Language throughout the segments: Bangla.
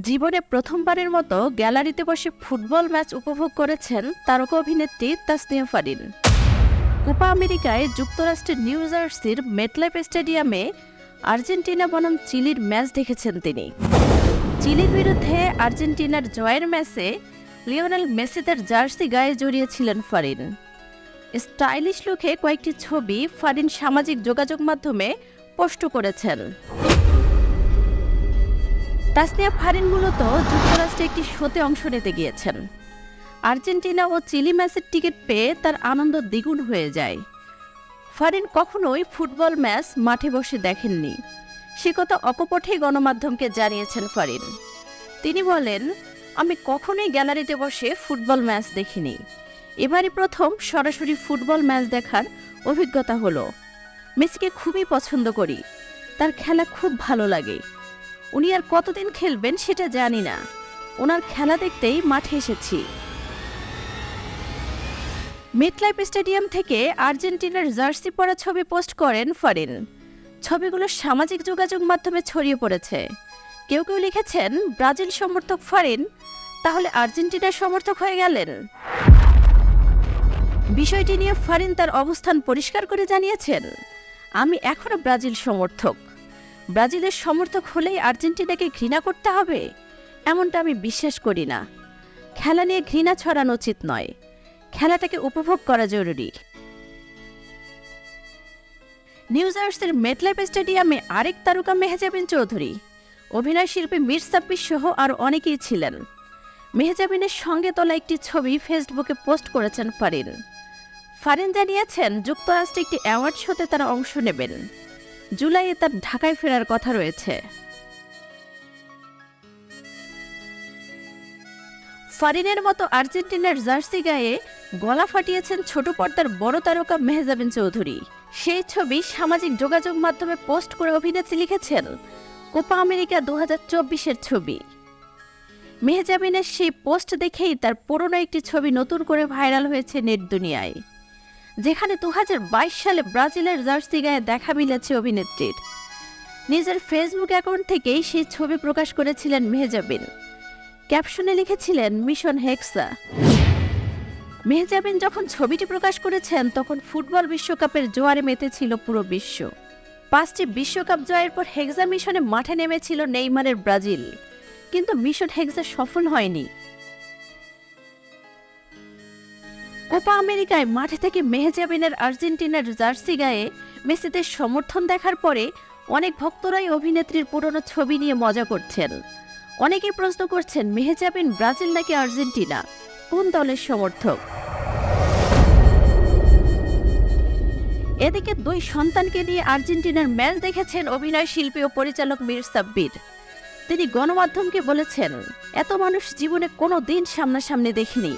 জীবনে প্রথমবারের মতো গ্যালারিতে বসে ফুটবল ম্যাচ উপভোগ করেছেন তারকা অভিনেত্রী তাসনিয়া ফারিন। কোপা আমেরিকায় যুক্তরাষ্ট্রের নিউ জার্সির মেটলাইফ স্টেডিয়ামে আর্জেন্টিনা বনাম চিলির ম্যাচ দেখেছেন তিনি। চিলির বিরুদ্ধে আর্জেন্টিনার জয়ের ম্যাচে লিওনেল মেসি তার জার্সি গায়ে জড়িয়েছিলেন ফারিন। স্টাইলিশ লুকে কয়েকটি ছবি ফারিন সামাজিক যোগাযোগ মাধ্যমে পোস্ট করেছেন। তাসনিয়া ফারিন মূলত যুক্তরাষ্ট্রে একটি শোতে অংশ নিতে গিয়েছেন। আর্জেন্টিনা ও চিলি ম্যাচের টিকিট পেয়ে তার আনন্দ দ্বিগুণ হয়ে যায়। ফারিন কখনোই ফুটবল ম্যাচ মাঠে বসে দেখেননি, সে কথা অকপটেই গণমাধ্যমকে জানিয়েছেন ফারিন। তিনি বলেন, আমি কখনোই গ্যালারিতে বসে ফুটবল ম্যাচ দেখিনি, এবারই প্রথম সরাসরি ফুটবল ম্যাচ দেখার অভিজ্ঞতা হলো। মেসিকে খুবই পছন্দ করি, তার খেলা খুব ভালো লাগে। উনি আর কতদিন খেলবেন সেটা জানি না, ওনার খেলা দেখতেই মাঠে এসেছি। মেটলাইফ স্টেডিয়াম থেকে আর্জেন্টিনার জার্সি পরা ছবি পোস্ট করেন ফারিন। ছবিগুলো সামাজিক যোগাযোগ মাধ্যমে ছড়িয়ে পড়েছে। কেউ কেউ লিখেছেন, ব্রাজিল সমর্থক ফারিন তাহলে আর্জেন্টিনার সমর্থক হয়ে গেলেন। বিষয়টি নিয়ে ফারিন তার অবস্থান পরিষ্কার করে জানিয়েছেন, আমি এখনো ব্রাজিল সমর্থক। ব্রাজিলের সমর্থক হলেই আর্জেন্টিনাকে ঘৃণা করতে হবে এমনটা আমি বিশ্বাস করি না। খেলা নিয়ে ঘৃণা ছড়ানো উচিত নয়, খেলাটাকে উপভোগ করা জরুরি। নিউ জার্সির মেটলাইফ স্টেডিয়ামে আরেক তারকা মেহজাবিন চৌধুরী, অভিনয় শিল্পী মীর সাব্বির সহ আরও অনেকেই ছিলেন। মেহজাবিনের সঙ্গে তোলা একটি ছবি ফেসবুকে পোস্ট করেছেন ফারিন। ফারিন জানিয়েছেন, যুক্তরাষ্ট্রে একটি অ্যাওয়ার্ড শোতে তারা অংশ নেবেন। জুলাইয়ে তার ঢাকায় ফেরার কথা রয়েছে। ফারিনের মতো আর্জেন্টিনার জার্সি গায়ে গলা ফাটিয়েছেন ছোট পর্দার বড় তারকা মেহজাবিন চৌধুরী। সেই ছবি সামাজিক যোগাযোগ মাধ্যমে পোস্ট করে অভিনেত্রী লিখেছেন, কোপা আমেরিকা 2024-এর ছবি। মেহজাবিনের সেই পোস্ট দেখেই তার পুরনো একটি ছবি নতুন করে ভাইরাল হয়েছে নেট দুনিয়ায়, যেখানে 2022 সালে ব্রাজিলের জার্সি গায়ে দেখা মিলেছে অভিনেত্রীর। নিজের ফেসবুক অ্যাকাউন্ট থেকেই সেই ছবি প্রকাশ করেছিলেন মেহজাবিন। ক্যাপশনে লিখেছিলেন, মিশন হেক্সা। মেহজাবিন যখন ছবিটি প্রকাশ করেছেন তখন ফুটবল বিশ্বকাপের জোয়ারে মেতেছিল পুরো বিশ্ব। 5টি বিশ্বকাপ জয়ের পর হেক্সা মিশনে মাঠে নেমেছিল নেইমারের ব্রাজিল, কিন্তু মিশন হেক্সা সফল হয়নি। কোপা আমেরিকায় মাঠে থেকে মেহজাবিনের আর্জেন্টিনার জার্সি গায়ে মেসিদের সমর্থন দেখার পরে অনেক ভক্তরাই অভিনেত্রীর পুরনো ছবি নিয়ে মজা করছেন। অনেকেই প্রশ্ন করছেন, মেহজাবিন ব্রাজিল নাকি আর্জেন্টিনা, কোন দলের সমর্থক? এদিকে 2 সন্তানকে নিয়ে আর্জেন্টিনার ম্যাচ দেখেছেন অভিনয় শিল্পী ও পরিচালক মীর সাব্বির। তিনি গণমাধ্যমকে বলেছেন, এত মানুষ জীবনে কোনো দিন সামনাসামনি দেখিনি।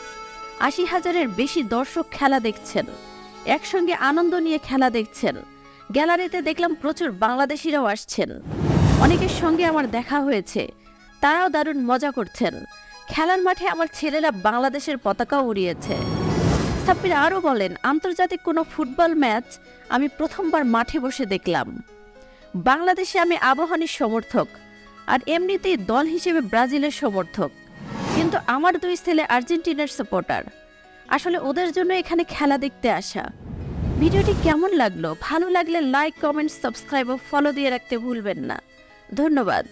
80,000-এর বেশি দর্শক খেলা দেখছেন, একসঙ্গে আনন্দ নিয়ে খেলা দেখছেন। গ্যালারিতে দেখলাম প্রচুর বাংলাদেশিরাও আসছেন, অনেকের সঙ্গে আমার দেখা হয়েছে, তারাও দারুণ মজা করছেন। খেলার মাঠে আমার ছেলেরা বাংলাদেশের পতাকাও উড়িয়েছে। সাব্বির আরও বলেন, আন্তর্জাতিক কোনো ফুটবল ম্যাচ আমি প্রথমবার মাঠে বসে দেখলাম। বাংলাদেশে আমি আবাহনীর সমর্থক, আর এমনিতেই দল হিসেবে ব্রাজিলের সমর্থক, কিন্তু আমার 2 ছেলে আর্জেন্টিনার সাপোর্টার। আসলে ওদের জন্য এখানে খেলা দেখতে আসা। ভিডিওটি কেমন লাগলো? ভালো লাগলে লাইক, কমেন্ট, সাবস্ক্রাইব ও ফলো দিয়ে রাখতে ভুলবেন না। ধন্যবাদ।